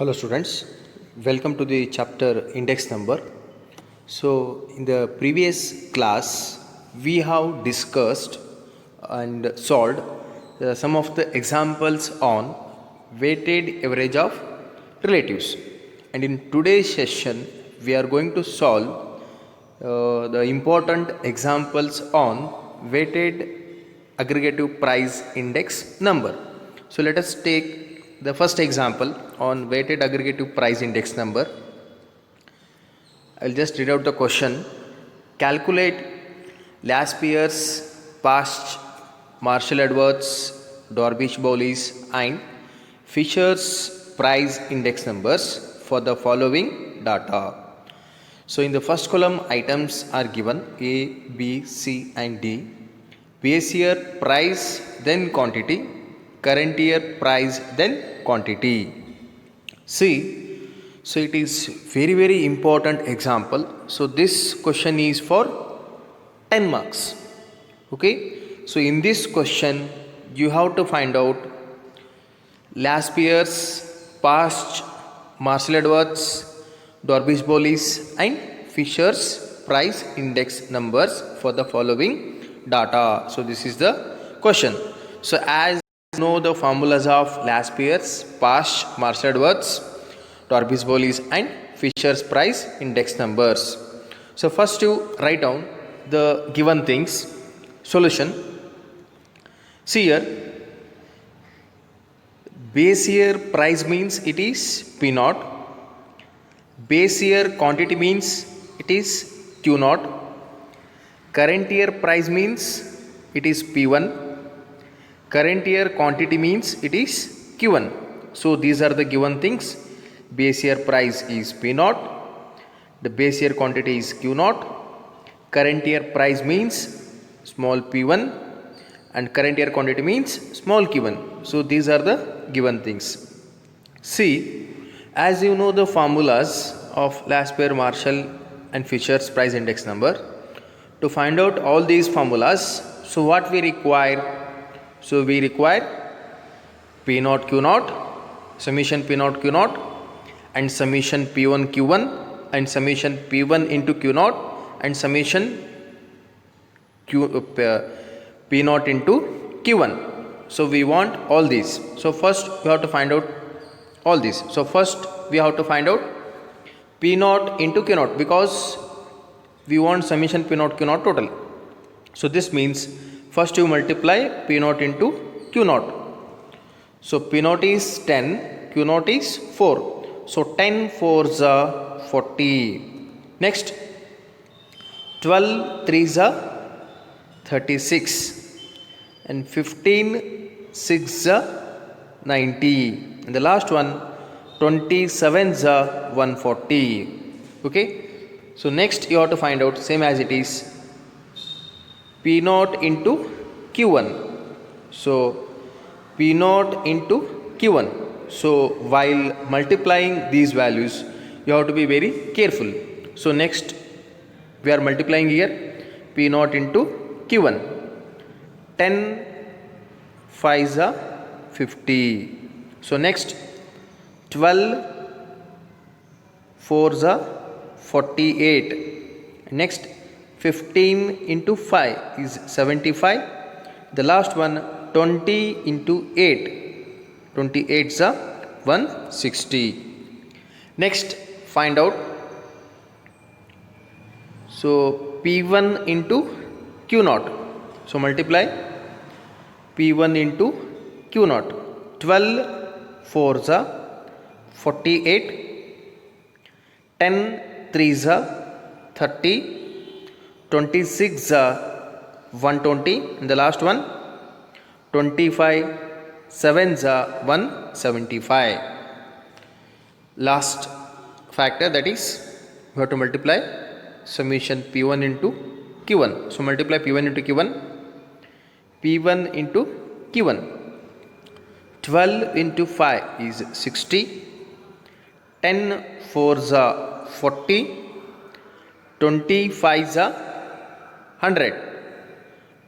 Hello students, welcome to the chapter index number. So in the previous class we have discussed and solved some of the examples on weighted average of relatives, and in today's session we are going to solve the important examples on weighted aggregative price index number. So let us take the first example on weighted aggregative price index number. I will just read out the question. Calculate last year's past Marshall Edwards, Dorbish Bowley's and Fisher's price index numbers for the following data. So in the first column items are given A, B, C and D. Base year price then quantity, current year price then quantity. See, so it is very important example. So this question is for 10 marks. Okay. So in this question you have to find out last year's past Marshall Edwards, Dorbish Bowley's and Fisher's price index numbers for the following data. So this is the question. So as you know the formulas of last year's past Marshall Edwards, Dorbish Bowley's and Fisher's price index numbers. So first you write down the given things. Solution. See here, base year price means it is P naught. Base year quantity means it is Q naught. Current year price means it is P1. Current year quantity means it is Q1. So these are the given things. Base year price is P naught. The base year quantity is Q naught. Current year price means small p1 and current year quantity means small q1. So these are the given things. See, as you know the formulas of last year Marshall and Fisher's price index number, to find out all these formulas, so what we require? So we require P naught Q naught, summation P naught Q naught and summation P1 Q1 and summation P1 into Q naught and summation P naught into Q1. So we want all these. So first we have to find out all these. So first we have to find out P naught into Q naught because we want summation P naught Q naught total. So this means first you multiply P naught into Q naught. So P naught is 10, Q naught is 4. So 10 4s are 40. Next 12 3s are 36 and 15 6 are 90 and the last one 27 are 140. Okay. So next you have to find out same as it is P naught into Q1. So P naught into Q1. So while multiplying these values you have to be very careful. So next we are multiplying here P naught into Q1. 10 5s are 50. So next 12 4s are 48. Next 15 into 5 is 75. The last one 20 into 8. 28s are 160. Next find out. So P1 into Q naught. So multiply P1 into Q naught. 12 4s are 48. 10 3s are 30. 26 are 120. And the last one 25 7s are 175. Last factor, that is we have to multiply summation P1 into Q1. So multiply P1 into Q1. P1 into Q1. 12 into 5 is 60. 10 4s are 40. 25s are 100.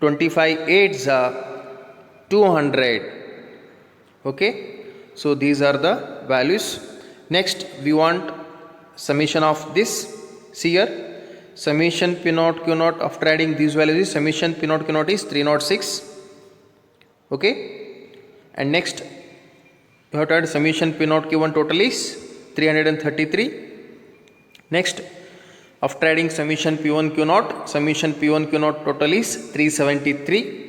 25 8s are 200. Okay. So these are the values Next we want summation of this. See here, summation P naught Q naught after adding these values is summation P naught Q naught is 306. Okay, and next you have to add summation P naught Q1 total is 333. Next, after adding summation P1 Q naught, summation P1 Q naught total is 373.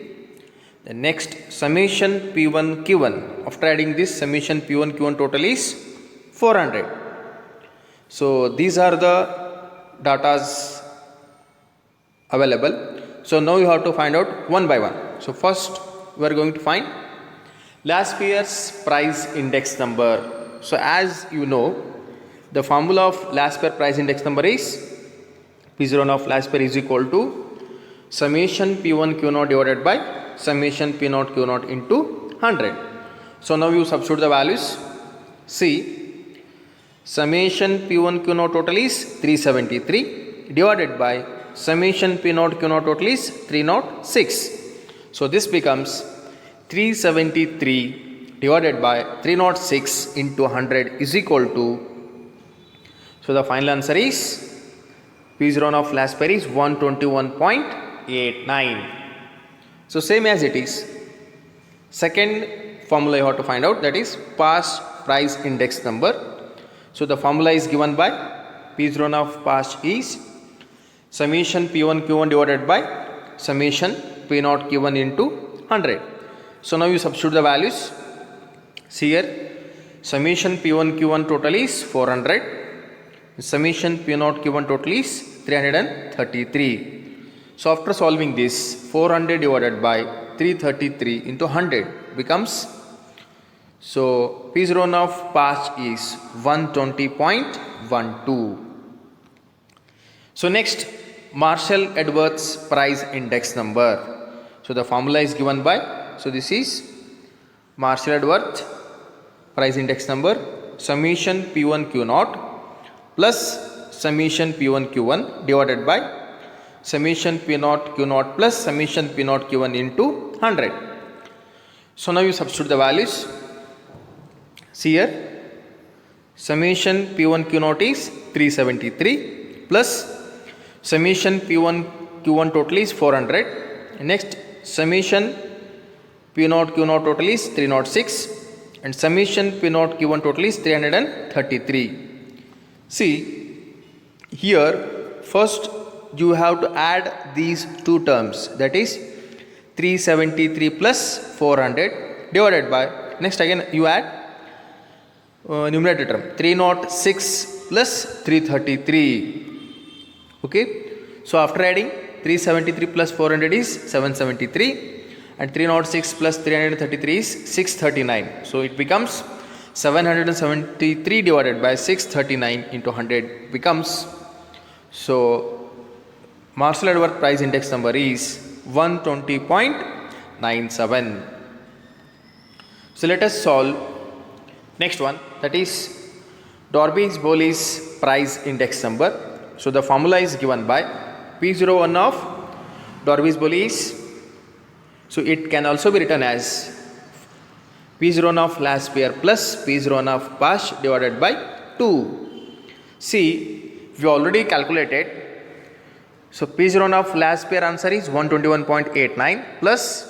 The next summation P1 Q1, after adding this summation P1 Q1 total is 400. So these are the datas available. So now you have to find out one by one. So first we are going to find last year's price index number. So as you know, the formula of last year price index number is P0 of last year is equal to summation P1 Q0 divided by summation P0 Q0 into 100. So now you substitute the values. See, summation P1 Q0 total is 373 divided by summation P0 Q0 total is 306. So this becomes 373 divided by 306 into 100 is equal to, so the final answer is P0 of last pair is 121.89. So same as it is. Second formula you have to find out, that is past price index number. So the formula is given by P0 of past is summation P1 Q1 divided by summation P0 Q1 into 100. So now you substitute the values. See here, summation P1 Q1 total is 400. Summation P0 Q1 total is 333. So after solving this, 400 divided by 333 into 100 becomes, so P0 of past is 120.12. So next, Marshall Edwards price index number. So the formula is given by, so this is Marshall Edwards price index number, summation P1 Q0 plus summation P1 Q1 divided by summation P0 Q0 plus summation P0 Q1 into 100. So now you substitute the values. See here, summation P1 Q0 is 373 plus summation P1 Q1 total is 400. Next, summation P0 Q0 total is 306 and summation P0 Q1 total is 333. See, here first you have to add these two terms, that is 373 plus 400 divided by, next again you add numerator term 306 plus 333. Okay, so after adding 373 plus 400 is 773 and 306 plus 333 is 639. So it becomes 773 divided by 639 into 100 becomes, so Marshall Edwards price index number is 120.97. So let us solve next one, that is Darby-Boles price index number. So the formula is given by P01 of Darby-Boles. So it can also be written as P01 of last pair plus P01 of past divided by 2. See, we already calculated. So P01 of last pair answer is 121.89 plus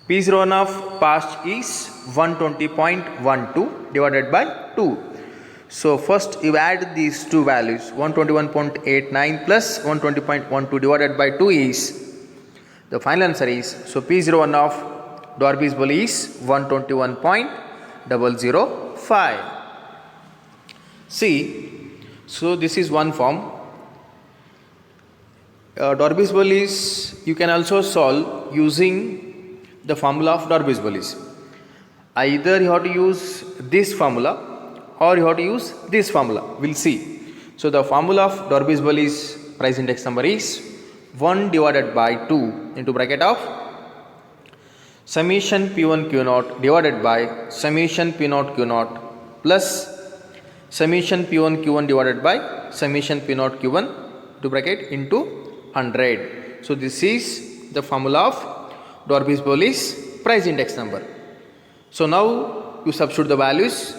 P01 of past is 120.12 divided by 2. So first you add these two values, 121.89 plus 120.12 divided by 2 is, the final answer is, so P01 of Darby-Boles is 121.005. See, so this is one form. Darby-Boles you can also solve using the formula of Darby-Boles. Either you have to use this formula or you have to use this formula. We'll see. So the formula of Darby-Boles price index number is 1 divided by 2 into bracket of summation P1 Q0 divided by summation P0 Q0 plus summation P1 Q1 divided by summation P0 Q1 to bracket into 100. So this is the formula of Darby-Boles price index number. So now you substitute the values.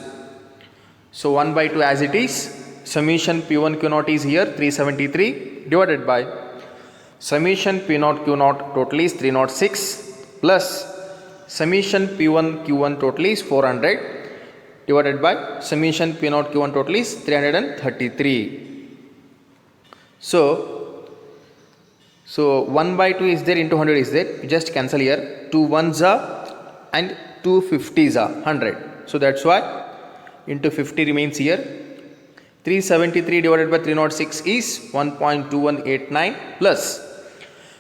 So 1 by 2 as it is, summation P1 Q naught is here 373 divided by summation P naught Q naught total is 306 plus summation P1 Q1 total is 400 divided by summation P naught Q1 total is 333. So 1 by 2 is there into 100 is there. You just cancel here. 2 ones are and 2 50s are 100. So that's why into 50 remains here. 373 divided by 306 is 1.2189 plus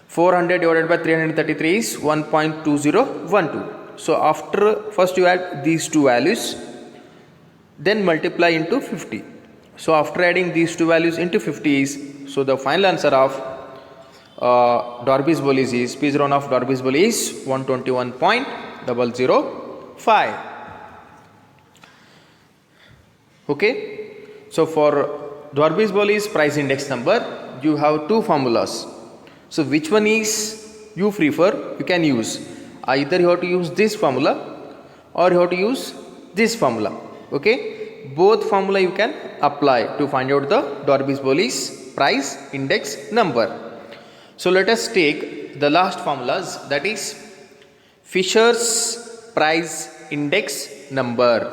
400 divided by 333 is 1.2012. So after first you add these two values, then multiply into 50. So after adding these two values into 50 is, so the final answer of Darby-Swilly is, P0 of Darby-Swilly is 121.005. Okay. So for Darby-Swilly's price index number, you have two formulas. So which one is you prefer, you can use. Either you have to use this formula or you have to use this formula. Okay. Both formula you can apply to find out the Darby-Swilly's price index number. So let us take the last formulas, that is Fisher's price index number.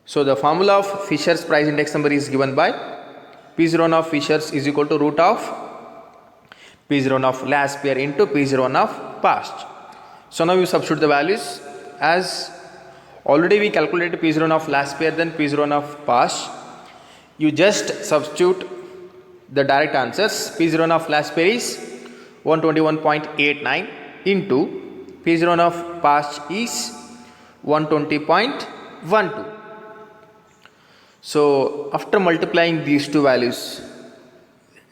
So the formula of Fisher's price index number is given by P01 of Fisher's is equal to root of P01 of last year into P01 of past. So now you substitute the values. As already we calculated P01 of last year then P01 of past, you just substitute the direct answers. P01 of last year is 121.89 into P01 of past is 120.12. So after multiplying these two values,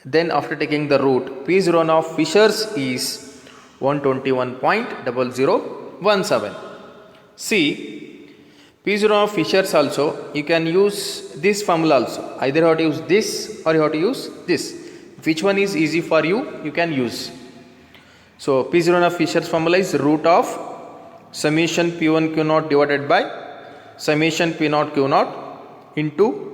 then after taking the root, P01 of Fisher's is 121.0017. See, P01 of Fisher's also, you can use this formula also. Either you have to use this or you have to use this. Which one is easy for you, you can use. So P01 of Fisher's formula is root of summation P1 Q naught divided by summation P naught Q naught into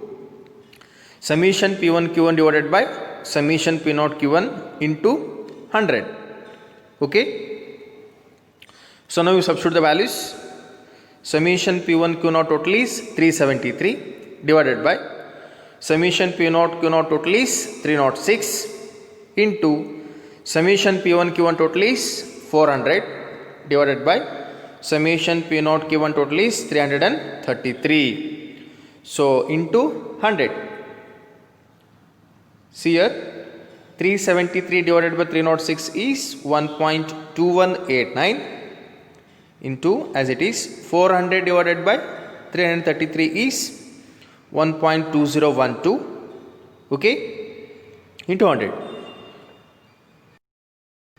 summation P1 Q1 divided by summation P naught Q1 into 100. Okay. So now you substitute the values. Summation P1 Q naught total is 373 divided by summation P naught Q naught total is 306 into summation P1 Q1 total is 400 divided by summation P naught Q1 total is 333. So into 100. See here, 373 divided by 306 is 1.2189 into, as it is, 400 divided by 333 is 1.2012. Okay, into 100.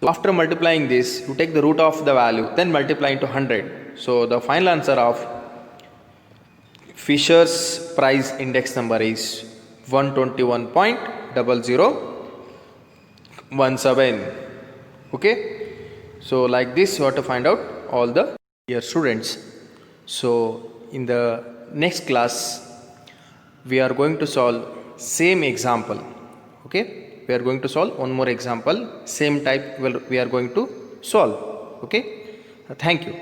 After multiplying this, you take the root of the value, then multiply into 100. So the final answer of Fisher's price index number is 121.0017. Okay. So like this you have to find out all the dear students. So in the next class we are going to solve same example. Okay. We are going to solve one more example, same type we are going to solve. Okay. Thank you.